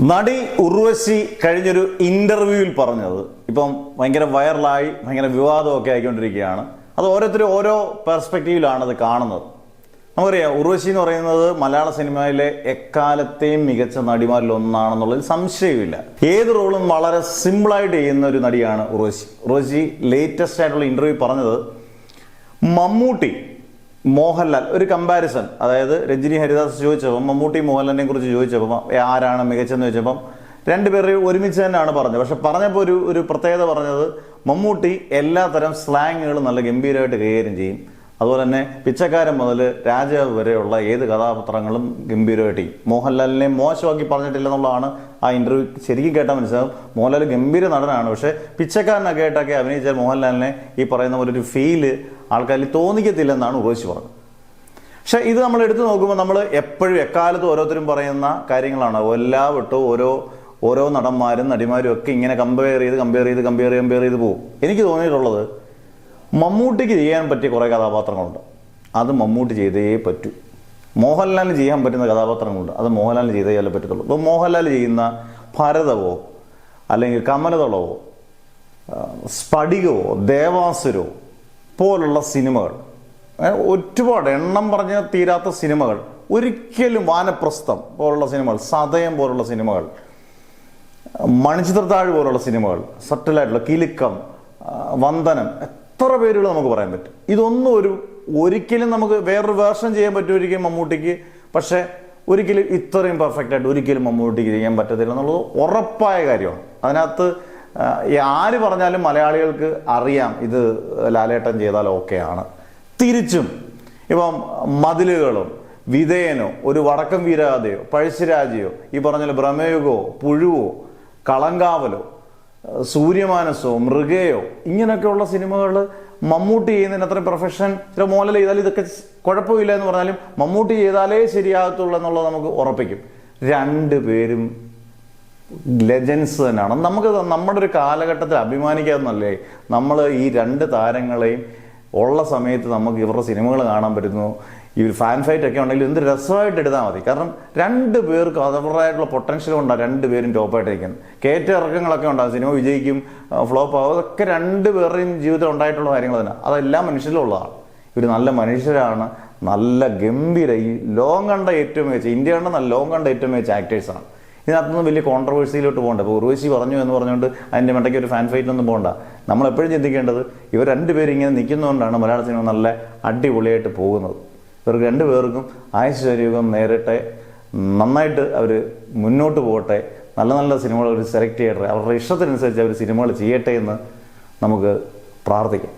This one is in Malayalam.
നടി ഉർവശി കഴിഞ്ഞൊരു ഇന്റർവ്യൂവിൽ പറഞ്ഞത് ഇപ്പം ഭയങ്കര വൈറലായി ഭയങ്കര വിവാദമൊക്കെ ആയിക്കൊണ്ടിരിക്കുകയാണ്. അത് ഓരോരുത്തരും ഓരോ പെർസ്പെക്റ്റീവിലാണ് അത് കാണുന്നത്. നമുക്കറിയാം, ഉർവശി എന്ന് പറയുന്നത് മലയാള സിനിമയിലെ എക്കാലത്തെയും മികച്ച നടിമാരിൽ ഒന്നാണെന്നുള്ളതിൽ സംശയമില്ല. ഏത് റോളും വളരെ സിമ്പിളായിട്ട് ചെയ്യുന്ന ഒരു നടിയാണ് ഉർവശി. ഉർവശി ലേറ്റസ്റ്റ് ആയിട്ടുള്ള ഇന്റർവ്യൂ പറഞ്ഞത് മമ്മൂട്ടി മോഹൻലാൽ ഒരു കമ്പാരിസൺ, അതായത് രജനി ഹരിദാസ് ചോദിച്ചപ്പം മമ്മൂട്ടി മോഹൻലാലിനെ കുറിച്ച് ചോദിച്ചപ്പം ആരാണ് മികച്ചെന്ന് ചോദിച്ചപ്പം രണ്ടുപേരെയും ഒരുമിച്ച് തന്നെയാണ് പറഞ്ഞത്. പക്ഷെ പറഞ്ഞപ്പോൾ ഒരു പ്രത്യേകത പറഞ്ഞത് മമ്മൂട്ടി എല്ലാത്തരം സ്ലാങ്ങുകളും നല്ല ഗംഭീരമായിട്ട് കൈകാര്യം ചെയ്യും. അതുപോലെ തന്നെ പിച്ചക്കാരൻ മുതൽ രാജാവ് വരെയുള്ള ഏത് കഥാപാത്രങ്ങളും ഗംഭീരമായിട്ട് ചെയ്യും. മോഹൻലാലിനെ മോശമാക്കി പറഞ്ഞിട്ടില്ലെന്നുള്ളതാണ് ആ ഇന്റർവ്യൂ ശരിക്കും കേട്ടാൽ മനസ്സിലാവും. മോഹൻലാൽ ഗംഭീര നടനാണ്, പക്ഷേ പിച്ചക്കാരനൊക്കെ ആയിട്ടൊക്കെ അഭിനയിച്ചാൽ മോഹൻലാലിനെ ഈ പറയുന്ന പോലെ ഒരു ഫീല് ആൾക്കാരിൽ തോന്നിക്കത്തില്ലെന്നാണ് ഉർവശി പറഞ്ഞത്. പക്ഷെ ഇത് നമ്മൾ എടുത്തു നോക്കുമ്പോൾ നമ്മൾ എപ്പോഴും എക്കാലത്തും ഓരോരുത്തരും പറയുന്ന കാര്യങ്ങളാണ്. എല്ലാവട്ടും ഓരോ നടന്മാരും നടിമാരും ഒക്കെ ഇങ്ങനെ കമ്പയർ ചെയ്ത് പോകും. എനിക്ക് തോന്നിയിട്ടുള്ളത് മമ്മൂട്ടിക്ക് ചെയ്യാൻ പറ്റിയ കുറേ കഥാപാത്രങ്ങളുണ്ട്, അത് മമ്മൂട്ടി ചെയ്തേ പറ്റൂ. മോഹൻലാലിന് ചെയ്യാൻ പറ്റുന്ന കഥാപാത്രങ്ങളുണ്ട്, അത് മോഹൻലാലിന് ചെയ്തേ പറ്റത്തുള്ളൂ. ഇപ്പോൾ മോഹൻലാൽ ചെയ്യുന്ന ഭരതവോ അല്ലെങ്കിൽ കമലതളവോ സ്ഫടികവോ ദേവാസുരോ പോലുള്ള സിനിമകൾ, ഒരുപാട് എണ്ണം പറഞ്ഞ തീരാത്ത സിനിമകൾ, ഒരിക്കലും വാനപ്രസ്ഥം പോലുള്ള സിനിമകൾ, സതയം പോലുള്ള സിനിമകൾ, മണിച്ചിത്രത്താഴ് പോലുള്ള സിനിമകൾ, സട്ടിലായിട്ടുള്ള കിലുക്കം, വന്ദനം, എത്ര പേരുകൾ നമുക്ക് പറയാൻ പറ്റും. ഇതൊന്നും ഒരിക്കലും നമുക്ക് വേറൊരു വേർഷൻ ചെയ്യാൻ പറ്റുമായിരിക്കും മമ്മൂട്ടിക്ക്, പക്ഷെ ഒരിക്കലും ഇത്രയും പെർഫെക്റ്റ് ആയിട്ട് ഒരിക്കലും മമ്മൂട്ടിക്ക് ചെയ്യാൻ പറ്റത്തില്ല എന്നുള്ളത് ഉറപ്പായ കാര്യമാണ്. അതിനകത്ത് ആര് പറഞ്ഞാലും മലയാളികൾക്ക് അറിയാം ഇത് ലാലേട്ടൻ ചെയ്താൽ ഓക്കെയാണ്. തിരിച്ചും ഇപ്പം മതിലുകളും വിധേയനോ ഒരു വടക്കം വീരാതെയോ പഴശ്ശിരാജയോ ഈ പറഞ്ഞ ഭ്രമയുഗോ പുഴുവോ കളങ്കാവലോ സൂര്യമാനസോ മൃഗയോ ഇങ്ങനെയൊക്കെയുള്ള സിനിമകൾ മമ്മൂട്ടി ചെയ്യുന്നതിന് അത്രയും പ്രൊഫഷൻ. ചില മോഹൻലാൽ ചെയ്താൽ ഇതൊക്കെ കുഴപ്പമില്ല എന്ന് പറഞ്ഞാലും മമ്മൂട്ടി ചെയ്താലേ ശരിയാകത്തുള്ളൂ എന്നുള്ളത് നമുക്ക് ഉറപ്പിക്കും. രണ്ടുപേരും ലെജൻസ് തന്നെയാണ്. നമുക്ക് നമ്മുടെ ഒരു കാലഘട്ടത്തിൽ അഭിമാനിക്കാവുന്നല്ലേ നമ്മൾ ഈ രണ്ട് താരങ്ങളെയും ഉള്ള സമയത്ത് നമുക്ക് ഇവരുടെ സിനിമകൾ കാണാൻ പറ്റുന്നു. ഈ ഒരു ഫാൻ ഫൈറ്റ് ഒക്കെ ഉണ്ടെങ്കിൽ എന്ത് രസമായിട്ട് എടുത്താൽ മതി. കാരണം രണ്ടു പേർക്ക് അവരുടേതായിട്ടുള്ള പൊട്ടൻഷ്യൽ ഉണ്ടാകും, രണ്ടുപേരും ടോപ്പായിട്ടിരിക്കുന്നത്. കയറ്റ ഇറക്കങ്ങളൊക്കെ ഉണ്ടാകും, സിനിമ വിജയിക്കും ഫ്ലോപ്പ് ആകും, അതൊക്കെ രണ്ടുപേരുടെയും ജീവിതത്തിൽ ഉണ്ടായിട്ടുള്ള കാര്യങ്ങൾ തന്നെ. അതെല്ലാം മനുഷ്യരിലുള്ളതാണ്. ഇവർ നല്ല മനുഷ്യരാണ്, നല്ല ഗംഭീര ഈ ലോകം കണ്ട ഏറ്റവും മികച്ച ഇന്ത്യ കണ്ട നല്ല ലോകം കണ്ട ഏറ്റവും മികച്ച ആക്ടേഴ്സാണ്. ഇതിനകത്തൊന്നും വലിയ കോൺട്രവേഴ്സിയിലോട്ട് പോകണ്ട. ഇപ്പോൾ ഉർവശി പറഞ്ഞു എന്ന് പറഞ്ഞുകൊണ്ട് അതിൻ്റെ മണ്ടയ്ക്ക് ഒരു ഫാൻ ഫൈറ്റിലൊന്നും പോകണ്ട. നമ്മളെപ്പോഴും ചിന്തിക്കേണ്ടത് ഇവർ രണ്ടുപേരും ഇങ്ങനെ നിൽക്കുന്നതുകൊണ്ടാണ് മലയാള സിനിമ നല്ല അടിപൊളിയായിട്ട് പോകുന്നത്. ഇവർക്ക് രണ്ടുപേർക്കും ആയുഷ്വര്യകം നേരിട്ടെ, നന്നായിട്ട് അവർ മുന്നോട്ട് പോകട്ടെ, നല്ല നല്ല സിനിമകൾ അവർ സെലക്ട് ചെയ്യട്ടെ, അവരുടെ ഇഷ്ടത്തിനനുസരിച്ച് അവർ സിനിമകൾ ചെയ്യട്ടെ എന്ന് നമുക്ക് പ്രാർത്ഥിക്കാം.